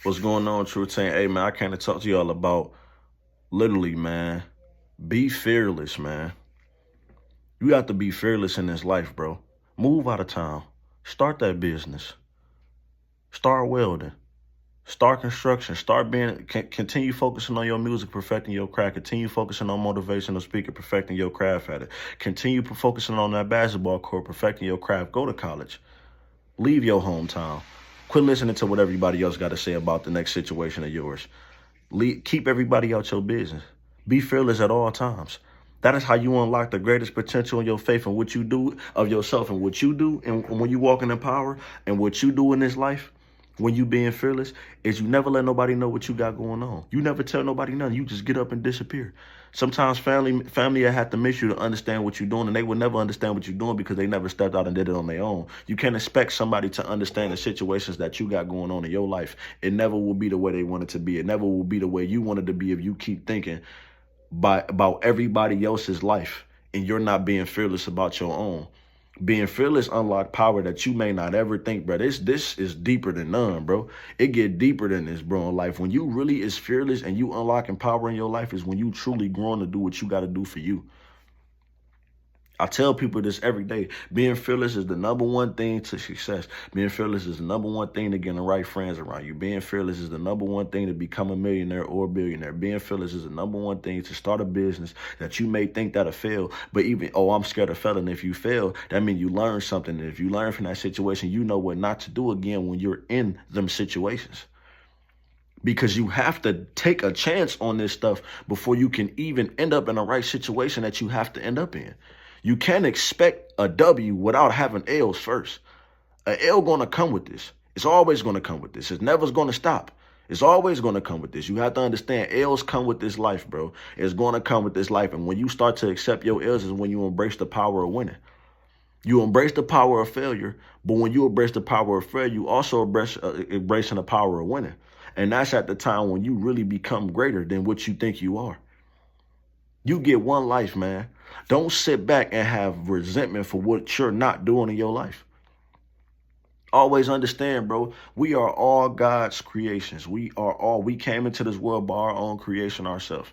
What's going on, True Team? Hey, man, I came to talk to y'all about literally, man, be fearless, man. You have to be fearless in this life, bro. Move out of town. Start that business. Start welding. Start construction. Continue focusing on your music, perfecting your craft. Continue focusing on motivational speaker, perfecting your craft at it. Continue focusing on that basketball court, perfecting your craft. Go to college. Leave your hometown. Quit listening to what everybody else got to say about the next situation of yours. Keep everybody out your business. Be fearless at all times. That is how you unlock the greatest potential in your faith and what you do of yourself and what you do. And when you walking in power and what you do in this life, when you being fearless, is you never let nobody know what you got going on. You never tell nobody nothing. You just get up and disappear. Sometimes family have to miss you to understand what you're doing, and they will never understand what you're doing because they never stepped out and did it on their own. You can't expect somebody to understand the situations that you got going on in your life. It never will be the way they want it to be. It never will be the way you want it to be if you keep thinking about everybody else's life and you're not being fearless about your own. Being fearless unlock power that you may not ever think, bro. This is deeper than none, bro. It get deeper than this, bro, in life. When you really is fearless and you unlocking power in your life is when you truly growing to do what you got to do for you. I tell people this every day. Being fearless is the number one thing to success. Being fearless is the number one thing to getting the right friends around you. Being fearless is the number one thing to become a millionaire or a billionaire. Being fearless is the number one thing to start a business that you may think that'll fail. But even, I'm scared of failing. If you fail, that means you learn something. And if you learn from that situation, you know what not to do again when you're in them situations. Because you have to take a chance on this stuff before you can even end up in the right situation that you have to end up in. You can't expect a W without having L's first. A L gonna come with this. It's always gonna come with this. It's never gonna stop. It's always gonna come with this. You have to understand L's come with this life, bro. It's gonna come with this life. And when you start to accept your L's is when you embrace the power of winning. You embrace the power of failure, but when you embrace the power of failure, you also embracing the power of winning. And that's at the time when you really become greater than what you think you are. You get one life, man. Don't sit back and have resentment for what you're not doing in your life. Always understand, bro, we are all God's creations. We came into this world by our own creation ourselves.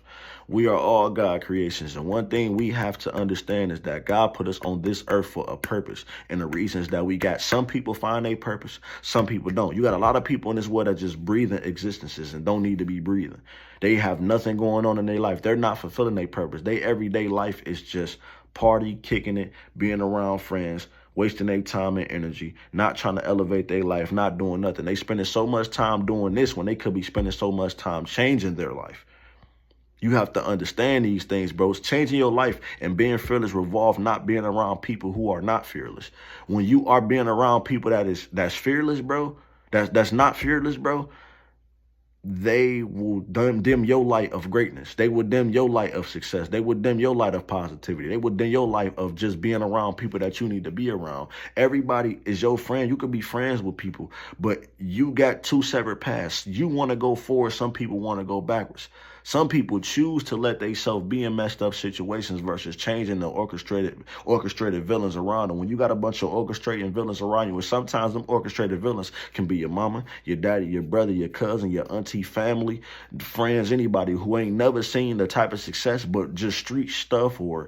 We are all God creations. And one thing we have to understand is that God put us on this earth for a purpose. And the reasons that we got, some people find a purpose, some people don't. You got a lot of people in this world that just breathing existences and don't need to be breathing. They have nothing going on in their life. They're not fulfilling their purpose. Their everyday life is just party, kicking it, being around friends, wasting their time and energy, not trying to elevate their life, not doing nothing. They spending so much time doing this when they could be spending so much time changing their life. You have to understand these things, bro. It's changing your life and being fearless revolve not being around people who are not fearless. When you are being around people that's fearless, bro, that's not fearless, bro, they will dim your light of greatness. They will dim your light of success. They will dim your light of positivity. They will dim your life of just being around people that you need to be around. Everybody is your friend. You could be friends with people, but you got two separate paths. You want to go forward. Some people want to go backwards. Some people choose to let themselves be in messed up situations versus changing the orchestrated villains around them. When you got a bunch of orchestrating villains around you, and sometimes them orchestrated villains can be your mama, your daddy, your brother, your cousin, your auntie, family, friends, anybody who ain't never seen the type of success but just street stuff or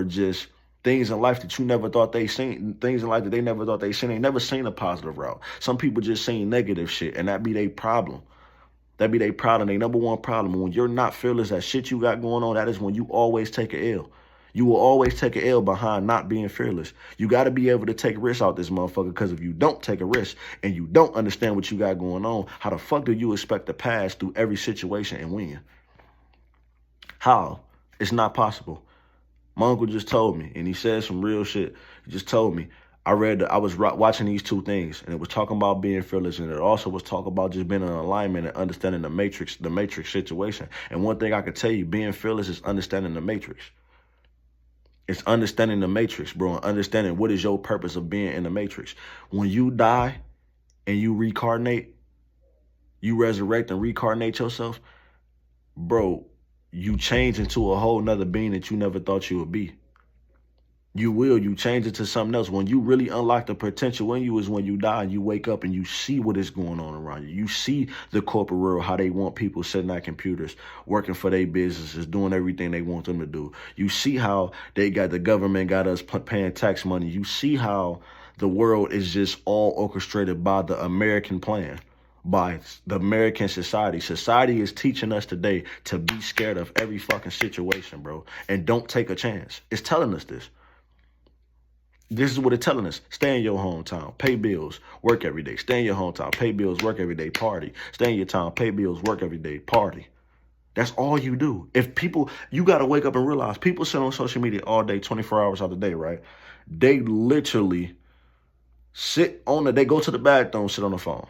just things in life that you never thought they seen, things in life that they never thought they seen. They never seen a positive route. Some people just seen negative shit, and that be their problem. That be their problem, their number one problem. When you're not fearless at shit you got going on, that is when you always take a L. You will always take a L behind not being fearless. You got to be able to take risks out this motherfucker, because if you don't take a risk and you don't understand what you got going on, how the fuck do you expect to pass through every situation and win? How? It's not possible. My uncle just told me, and he said some real shit. He just told me, I was watching these two things, and it was talking about being fearless, and it also was talking about just being in alignment and understanding the matrix situation. And one thing I could tell you, being fearless is understanding the matrix. It's understanding the matrix, bro, and understanding what is your purpose of being in the matrix. When you die and you reincarnate, you resurrect and reincarnate yourself, bro, you change into a whole nother being that you never thought you would be. You will. You change it to something else. When you really unlock the potential in you is when you die and you wake up and you see what is going on around you. You see the corporate world, how they want people sitting at computers, working for their businesses, doing everything they want them to do. You see how the government got us paying tax money. You see how the world is just all orchestrated by the American plan, by the American society. Society is teaching us today to be scared of every fucking situation, bro, and don't take a chance. It's telling us this. This is what it's telling us. Stay in your hometown, pay bills, work every day. Stay in your hometown, pay bills, work every day, party. Stay in your town, pay bills, work every day, party. That's all you do. If people, you got to wake up and realize people sit on social media all day, 24 hours out of the day, right? They literally they go to the bathroom, sit on the phone.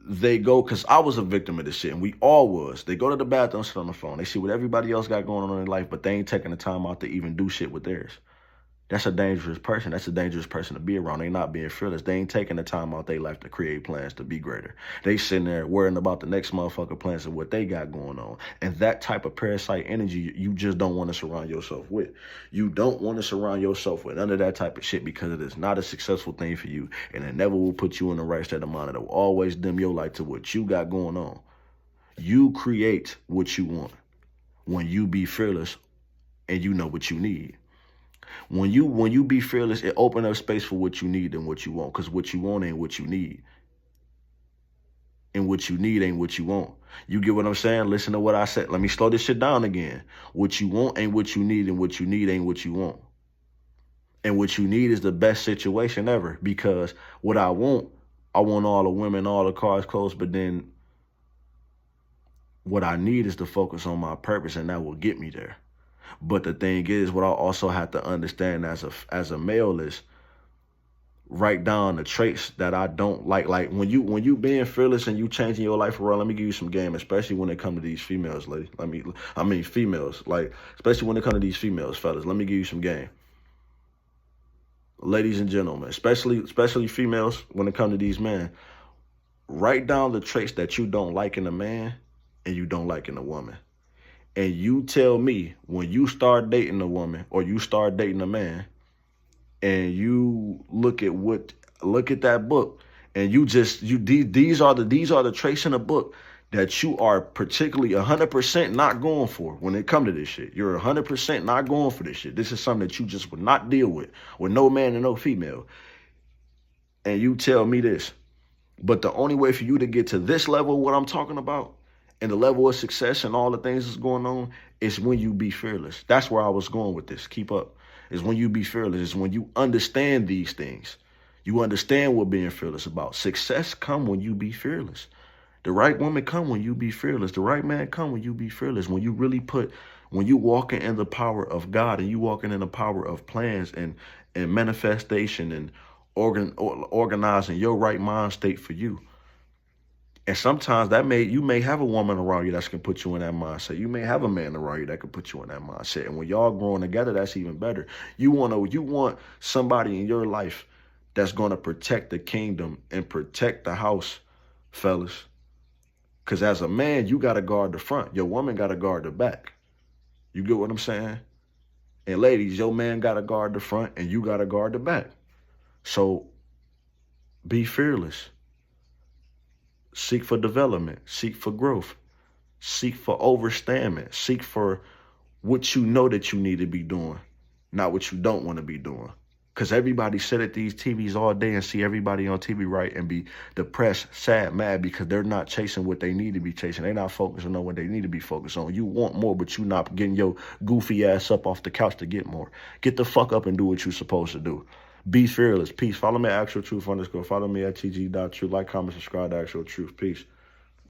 They go, because I was a victim of this shit, and we all was. They go to the bathroom, sit on the phone. They see what everybody else got going on in their life, but they ain't taking the time out to even do shit with theirs. That's a dangerous person. That's a dangerous person to be around. They not being fearless. They ain't taking the time out their life to create plans to be greater. They sitting there worrying about the next motherfucker plans and what they got going on. And that type of parasite energy, you just don't want to surround yourself with. You don't want to surround yourself with none of that type of shit, because it is not a successful thing for you. And it never will put you in the right state of mind. It will always dim your light to what you got going on. You create what you want when you be fearless and you know what you need. When you be fearless, it opens up space for what you need and what you want. Because what you want ain't what you need. And what you need ain't what you want. You get what I'm saying? Listen to what I said. Let me slow this shit down again. What you want ain't what you need, and what you need ain't what you want. And what you need is the best situation ever. Because what I want all the women, all the cars, clothes, but then what I need is to focus on my purpose, and that will get me there. But the thing is, what I also have to understand as a male is write down the traits that I don't like. Like when you being fearless and you changing your life around. Let me give you some game, especially when it comes to these females, lady. Females. Like especially when it comes to these females, fellas. Let me give you some game, ladies and gentlemen. Especially females. When it comes to these men, write down the traits that you don't like in a man and you don't like in a woman. And you tell me when you start dating a woman or you start dating a man, and you look at that book, and these are the traits in the book that you are particularly 100% not going for when it comes to this shit. You're 100% not going for this shit. This is something that you just would not deal with no man and no female. And you tell me this, but the only way for you to get to this level, what I'm talking about, and the level of success and all the things that's going on, is when you be fearless. That's where I was going with this. Keep up. Is when you be fearless. Is when you understand these things. You understand what being fearless about. Success come when you be fearless. The right woman come when you be fearless. The right man come when you be fearless. When you walking in the power of God, and you walking in the power of plans and manifestation and organizing your right mind state for you. And sometimes you may have a woman around you that can put you in that mindset. You may have a man around you that can put you in that mindset. And when y'all growing together, that's even better. You want somebody in your life that's going to protect the kingdom and protect the house, fellas. Because as a man, you got to guard the front. Your woman got to guard the back. You get what I'm saying? And ladies, your man got to guard the front and you got to guard the back. So be fearless. Seek for development. Seek for growth. Seek for overstanding. Seek for what you know that you need to be doing, not what you don't want to be doing. Because everybody sit at these TVs all day and see everybody on TV, right, and be depressed, sad, mad because they're not chasing what they need to be chasing. They're not focusing on what they need to be focused on. You want more, but you're not getting your goofy ass up off the couch to get more. Get the fuck up and do what you're supposed to do. Be fearless. Peace. Follow me at Actualtruth_. Follow me at tg.truth. Like, comment, subscribe to Actual Truth. Peace.